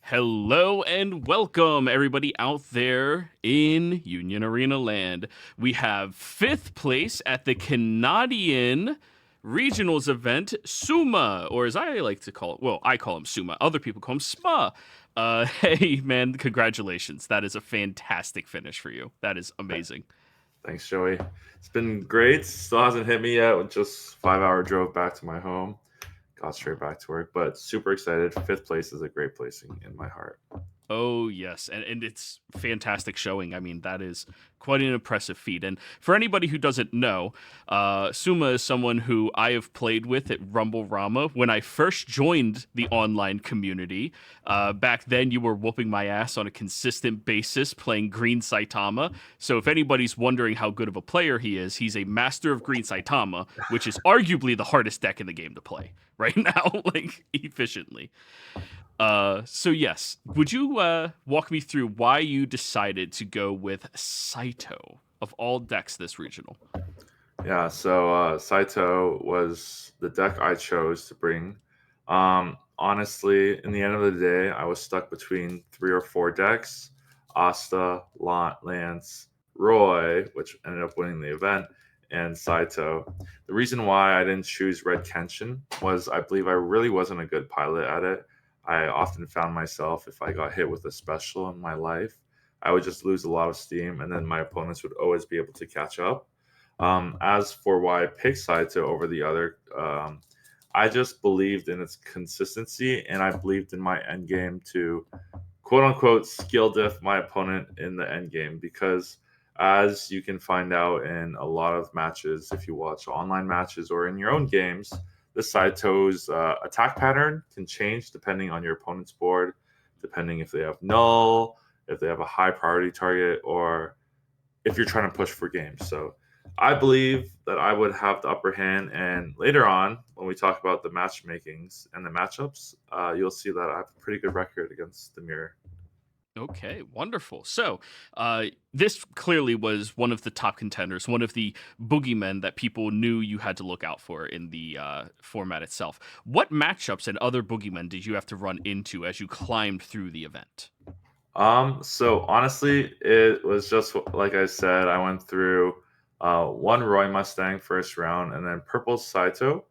Hello and welcome, everybody out there in Union Arena Land. We have fifth place at the Canadian Regionals event, Tsmmaa, or as I like to call it, well, I call him Tsmmaa. Other people call him Tsmmaa. Hey, man, congratulations. That is a fantastic finish for you. That is amazing. Thanks, Joey. It's been great. Still hasn't hit me yet. With just 5 hour drove back to my home. Got straight back to work, but super excited. Fifth place is a great placing in my heart. Oh, yes. And it's fantastic showing. I mean, that is quite an impressive feat. And for anybody who doesn't know, Tsmmaa is someone who I have played with at Rumble Rama when I first joined the online community. Back then, you were whooping my ass on a consistent basis playing Green Saitama. So if anybody's wondering how good of a player he is, he's a master of Green Saitama, which is arguably the hardest deck in the game to play right now, like efficiently. So yes, would you walk me through why you decided to go with Saito of all decks this regional? Yeah, so Saito was the deck I chose to bring. Honestly, in the end of the day, I was stuck between three or four decks: Asta, Lance, Roy, which ended up winning the event, and Saito. The reason why I didn't choose Red Kenshin was I believe I really wasn't a good pilot at it. I often found myself, if I got hit with a special in my life, I would just lose a lot of steam, and then my opponents would always be able to catch up. As for why I picked Saito over the other, I just believed in its consistency, and I believed in my end game to quote unquote skill diff my opponent in the end game because as you can find out in a lot of matches, if you watch online matches or in your own games, the Saito's attack pattern can change depending on your opponent's board, depending if they have null, if they have a high priority target, or if you're trying to push for games. So I believe that I would have the upper hand. And later on, when we talk about the matchmakings and the matchups, you'll see that I have a pretty good record against the mirror. Okay, wonderful. So, this clearly was one of the top contenders, one of the boogeymen that people knew you had to look out for in the format itself. What matchups and other boogeymen did you have to run into as you climbed through the event? So honestly, it was just like I said, I went through one Roy Mustang first round, and then Purple Saito,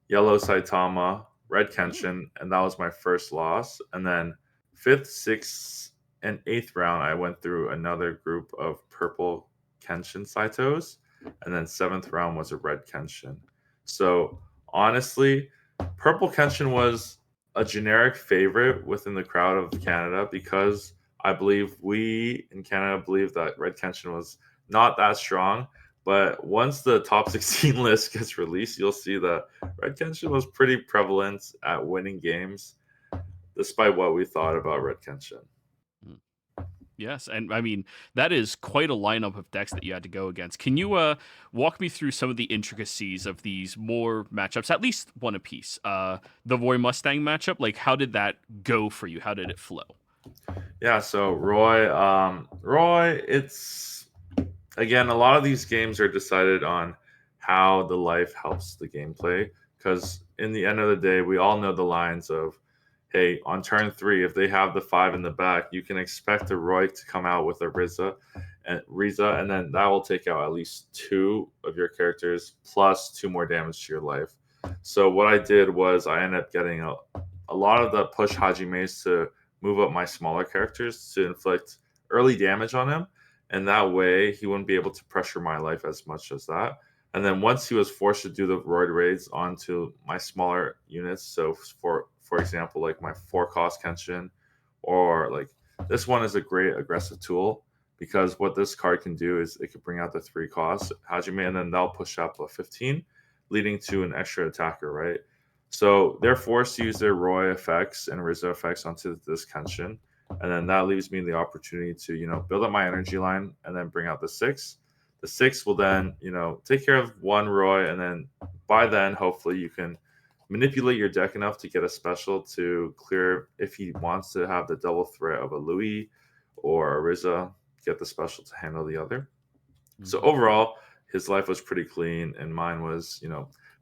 Yellow Saitama, Red Mm, Kenshin, and that was my first loss. And then fifth, sixth, and eighth round, I went through another group of Purple Kenshin Saitos, and then seventh round was a Red Kenshin. So honestly, Purple Kenshin was a generic favorite within the crowd of Canada because I believe we in Canada believe that Red Kenshin was not that strong. But once the top 16 list gets released, you'll see that Red Kenshin was pretty prevalent at winning games, despite what we thought about Red Kenshin. mm. Yes, and I mean that is quite a lineup of decks that you had to go against. Can you walk me through some of the intricacies of these more matchups, at least one apiece? The Roy Mustang matchup, like how did that go for you? How did it flow? Yeah, so Roy, it's again, a lot of these games are decided on how the life helps the gameplay. Because in the end of the day, we all know the lines of, hey, on turn three, if they have the five in the back, you can expect a Roy to come out with a Riza, and then that will take out at least two of your characters plus two more damage to your life. So what I did was I ended up getting a lot of the push Hajime's to move up my smaller characters to inflict early damage on him, and that way he wouldn't be able to pressure my life as much as that. And then once he was forced to do the roid raids onto my smaller units, so for example, like my four cost Kenshin, or like this one is a great aggressive tool because what this card can do is it can bring out the three cost Hajime, and then they'll push up a 15, leading to an extra attacker, right? So they're forced to use their Roy effects and Rizzo effects onto this Kenshin, and then that leaves me the opportunity to build up my energy line and then bring out the six. The six will then take care of one Roy, and then by then hopefully you can manipulate your deck enough to get a special to clear if he wants to have the double threat of a Louis or a Rizza, get the special to handle the other. So Hmm. overall, his life was pretty clean, and mine was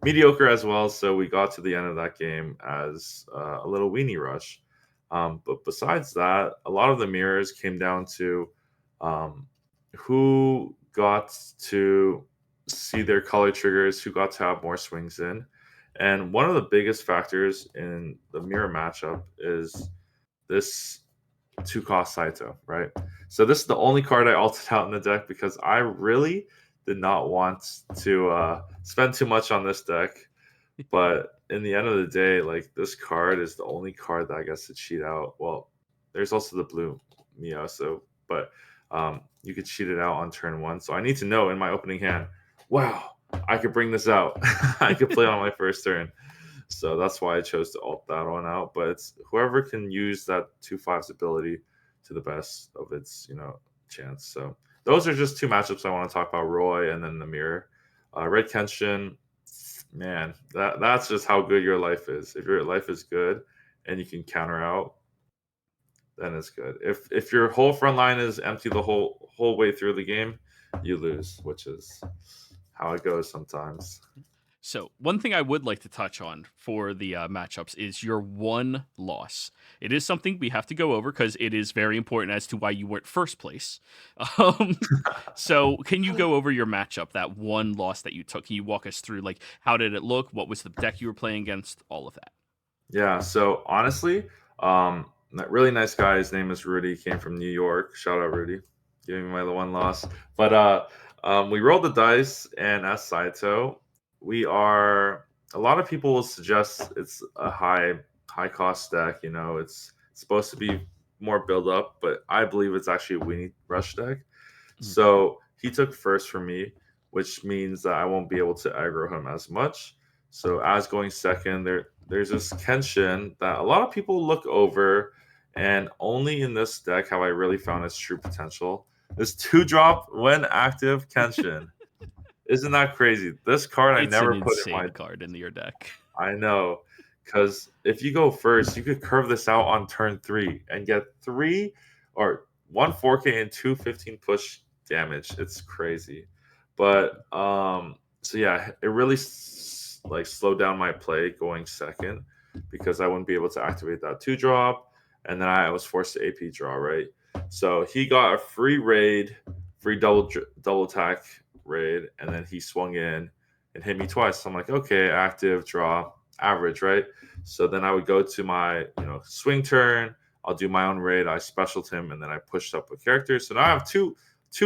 mediocre as well. So we got to the end of that game as a little weenie rush. But besides that, a lot of the mirrors came down to um, who got to see their color triggers, who got to have more swings in. And one of the biggest factors in the mirror matchup is this two cost Saito, right? So this is the only card I altered out in the deck because I really did not want to spend too much on this deck. But in the end of the day, like this card is the only card that I guess to cheat out. Well, there's also the blue Miyaso, but you could cheat it out on turn one. So I need to know in my opening hand, wow, I could bring this out. I could play on my first turn. So that's why I chose to alt that one out. But it's whoever can use that 2/5's ability to the best of its, chance. So those are just two matchups I want to talk about: Roy and then the mirror. Red Kenshin, man, that's just how good your life is. If your life is good and you can counter out, then it's good. If your whole front line is empty the whole way through the game, you lose, which is how it goes sometimes. So, one thing I would like to touch on for the matchups is your one loss. It is something we have to go over because it is very important as to why you weren't first place. Um, so, can you go over your matchup, that one loss that you took? Can you walk us through, like, how did it look? What was the deck you were playing against? All of that. Yeah. So honestly, that really nice guy. His name is Rudy. Came from New York. Shout out Rudy, giving me my one loss. But we rolled the dice, and as Saito, we are. A lot of people will suggest it's a high cost deck. It's supposed to be more build up, but I believe it's actually a weenie rush deck. Mhm. So he took first for me, which means that I won't be able to aggro him as much. So as going second, there's this Kenshin that a lot of people look over, and only in this deck have I really found its true potential. This two drop when active Kenshin. Isn't that crazy? This card I It's an never put in insane my. card in your deck. I know, because if you go first, you could curve this out on turn three and get three or one 4K and two 15 push damage. It's crazy, but so yeah, it really like slowed down my play going second because I wouldn't be able to activate that two drop, and then I was forced to AP draw, right. So he got a free raid, free double attack raid, and then he swung in and hit me twice. So I'm like, okay, active, draw, average, right? So then I would go to my, swing turn. I'll do my own raid. I specialed him, and then I pushed up a character. So now I have two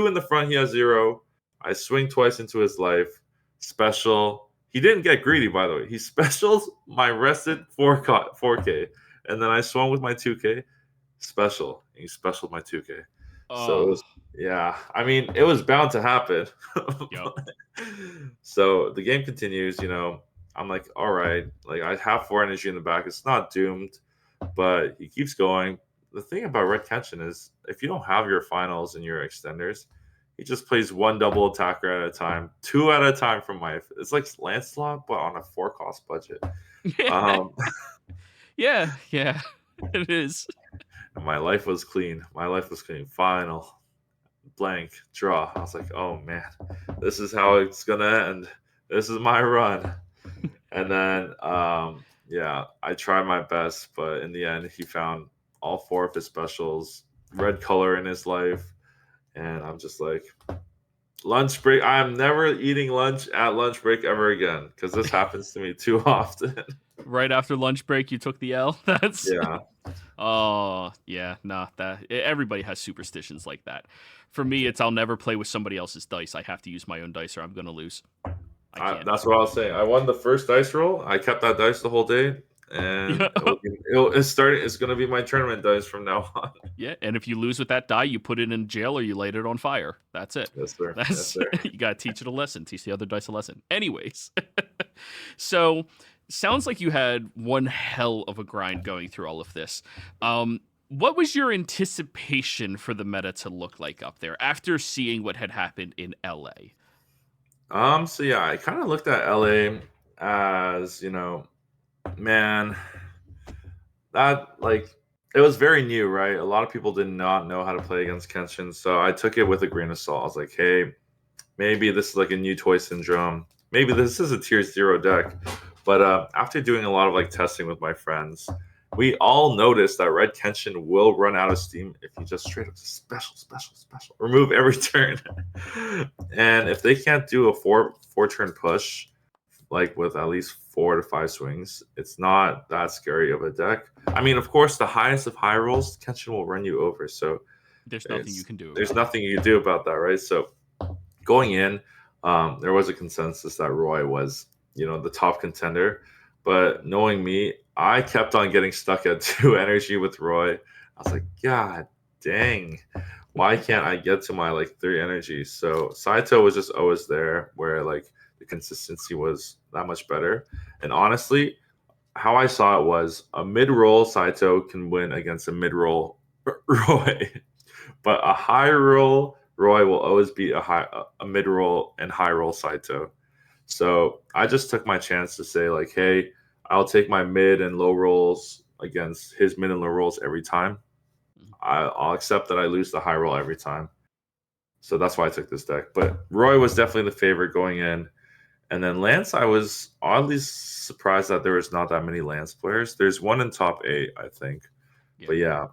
in the front. He has 0. I swing twice into his life. Special. He didn't get greedy, by the way. He specialed my rested 4K, and then I swung with my 2K. Special. And he specialed my 2K. So it Oh, was, yeah. I mean, it was bound to happen. yep. So the game continues. I'm like, all right, like I have 4 energy in the back. It's not doomed, but he keeps going. The thing about Red Kenshin is if you don't have your finals and your extenders, he just plays one double attacker at a time, two at a time from my. It's like Lancelot, but on a 4 cost budget. Um, Yeah, yeah, it is. my life was clean. My life was clean. Final blank draw. I was like, oh man, this is how it's gonna end. This is my run. And then, yeah, I tried my best, but in the end, he found all 4 of his specials, red color in his life, and I'm just like, lunch break. I'm never eating lunch at lunch break ever again because this happens to me too often. Right after lunch break, you took the L. That's Yeah, oh yeah, nah. Everybody has superstitions like that. For me, it's I'll never play with somebody else's dice. I have to use my own dice, or I'm gonna lose. I can't. that's what I was saying. I won the first dice roll. I kept that dice the whole day, and Yeah, it's gonna be my tournament dice from now on. yeah. And if you lose with that die, you put it in jail or you light it on fire. That's it. Yes, sir. Yes, That's sir. you gotta teach it a lesson. Teach the other dice a lesson. Anyways, so sounds like you had one hell of a grind going through all of this. What was your anticipation for the meta to look like up there after seeing what had happened in LA? So yeah, I kind of looked at LA as, man, that like it was very new, right? A lot of people did not know how to play against Kenshin, so I took it with a grain of salt. I was like, hey, maybe this is like a new toy syndrome. Maybe this is a tier 0 deck. But after doing a lot of like testing with my friends we all noticed that Red Kenshin will run out of steam if you just straight up special remove every turn. And if they can't do a four turn push, like with at least 4 to 5 swings, it's not that scary of a deck. I mean, of course, the highest of high rolls, Kenshin will run you over. So There's nothing you can do there's about nothing you can do about that, right? So going in, there was a consensus that Roy was, the top contender. But knowing me, I kept on getting stuck at 2 energy with Roy. I was like, God dang, why can't I get to my like 3 energy? So Saito was just always there, where like the consistency was that much better. And honestly, how I saw it was a mid-roll Saito can win against a mid-roll Roy, but a high roll Roy will always beat a mid roll and high roll Saito. So I just took my chance to say like, hey, I'll take my mid and low rolls against his mid and low rolls every time. it. I'll accept that I lose the high roll every time. So that's why I took this deck. But Roy was definitely the favorite going in. And then Lance, I was oddly surprised that there was not that many Lance players. There's one in top 8, I think. Yeah. But yeah,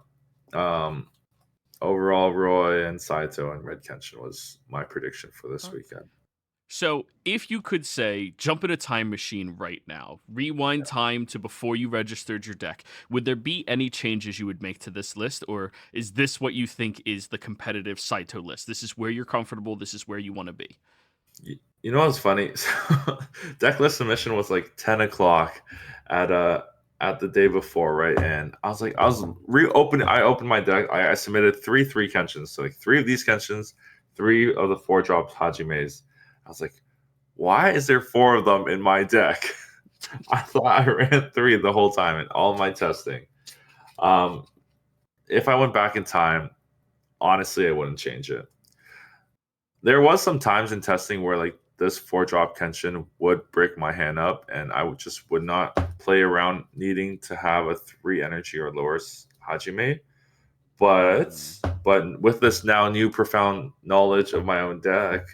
overall, Roy and Saito and Red Kenshin was my prediction for this weekend. So, if you could say, jump in a time machine right now, rewind time to before you registered your deck, would there be any changes you would make to this list? Or is this what you think is the competitive Saito list? This is where you're comfortable, this is where you want to be. You know what's funny? Deck list submission was like 10 o'clock at the day before, right? And I was like, I opened my deck. I submitted three Kenshins. So like 3 of these Kenshins, 3 of the 4 drop Hajimes. I was like, why is there 4 of them in my deck? I thought I ran 3 the whole time in all my testing. If I went back in time, honestly, I wouldn't change it. There was some times in testing where like this 4 drop Kenshin would break my hand up, and I would not play around needing to have a 3 energy or lower Hajime. But with this now new profound knowledge of my own deck,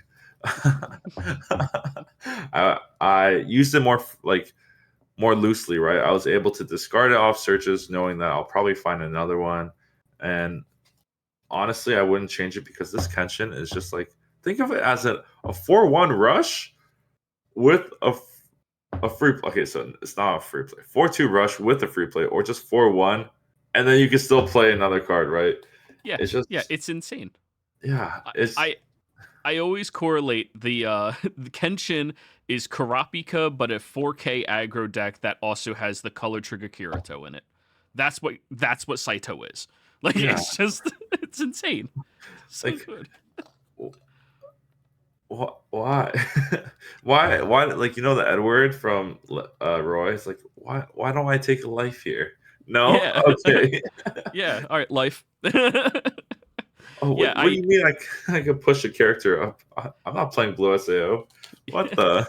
I used it more loosely, right? I was able to discard it off searches, knowing that I'll probably find another one. And honestly, I wouldn't change it because this Kenshin is just like, think of it as a 4-1 rush with a free play. Okay, so it's not a free play. 4-2 rush with a free play, or just 4-1, and then you can still play another card, right? Yeah, It's just it's insane. Yeah, it's I always correlate the the Kenshin is Karapika, but a 4K aggro deck that also has the color trigger Kirito in it. That's what Saito is. Like Yeah. it's just it's insane. So like good. why why like the Edward from Roy. It's like, why don't I take a life here? No, Yeah. okay. Yeah. All right, life. Oh, Yeah, what do you mean I could push a character up? I'm not playing Blue Sao. What the?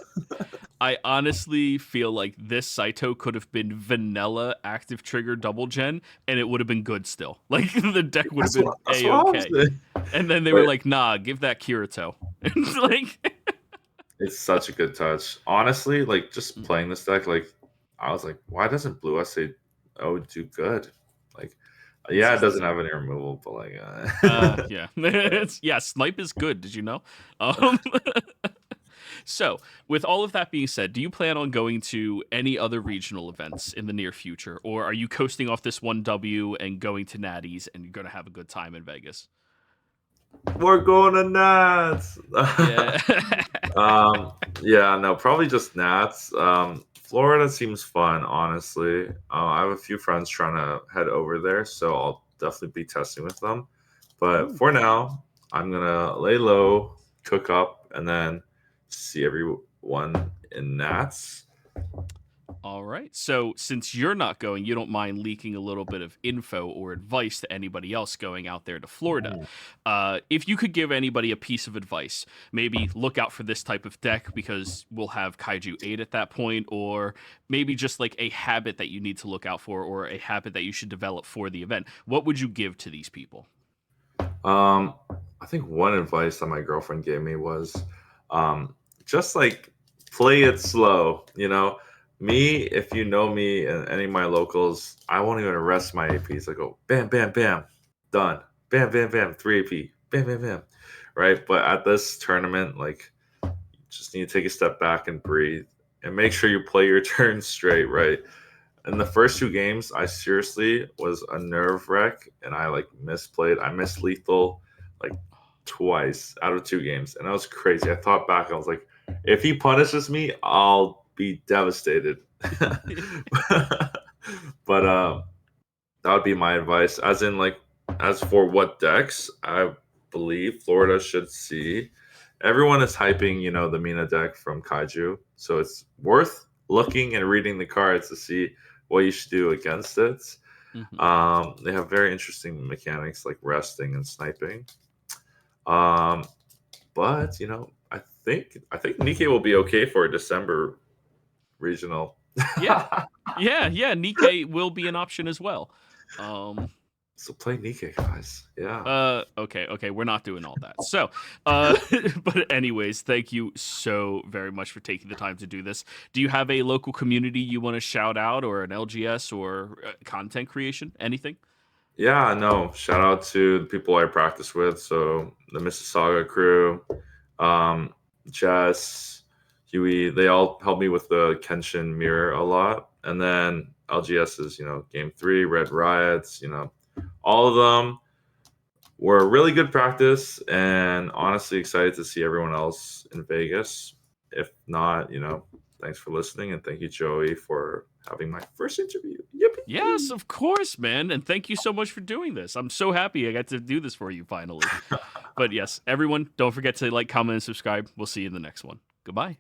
I honestly feel like this Saito could have been vanilla active trigger double gen, and it would have been good still. Like the deck would have been That's a what I was okay. saying. And then they were But like, "Nah, give that Kirito." And like, it's such a good touch. Honestly, like just playing this deck, like I was like, why doesn't Blue Sao do good? Like, yeah, it doesn't have any removal, but like, yeah, yeah, snipe is good. Did you know? So, with all of that being said, do you plan on going to any other regional events in the near future, or are you coasting off this one W and going to Natties and you're going to have a good time in Vegas? we're going to Nats. Yeah. Yeah, no, probably just Nats. Florida seems fun, honestly. I have a few friends trying to head over there, so I'll definitely be testing with them. But Ooh. for now, I'm gonna lay low, cook up, and then see everyone in Nats. All right. So, since you're not going, you don't mind leaking a little bit of info or advice to anybody else going out there to Florida. If you could give anybody a piece of advice, maybe look out for this type of deck because we'll have Kaiju 8 at that point, or maybe just like a habit that you need to look out for or a habit that you should develop for the event, what would you give to these people? I think one advice that my girlfriend gave me was, just like play it slow. me, if you know me and any of my locals, I won't even rest my APs. I go bam, bam, bam, done. Bam, bam, bam, 3 AP. Bam, bam, bam. Right. But at this tournament, like, you just need to take a step back and breathe and make sure you play your turn straight, right? In the first two games, I seriously was a nerve wreck and I like misplayed. I missed lethal like twice out of two games. And that was crazy. I thought back, I was like, if he punishes me, I'll be devastated. But that would be my advice. As in, like, as for what decks, I believe Florida should see. Everyone is hyping, the Mina deck from Kaiju, so it's worth looking and reading the cards to see what you should do against it. Mhm. They have very interesting mechanics like resting and sniping. Um, but I think Nikkei will be okay for a December regional. Yeah. Yeah, Nikkei will be an option as well. So play Nikkei, guys. Yeah. Okay, we're not doing all that. So, but anyways, thank you so very much for taking the time to do this. Do you have a local community you want to shout out, or an LGS, or content creation? Anything? Yeah, no. Shout out to the people I practice with. So the Mississauga crew, um, Jess, Huey, they all help me with the Kenshin mirror a lot. And then LGS is, game three, Red Riots, all of them were really good practice and honestly excited to see everyone else in Vegas. If not, thanks for listening and thank you, Joey, for having my first interview. Yes, Yippee! of course, man. And thank you so much for doing this. I'm so happy I got to do this for you finally. But yes, everyone, don't forget to like, comment, and subscribe. We'll see you in the next one. Goodbye.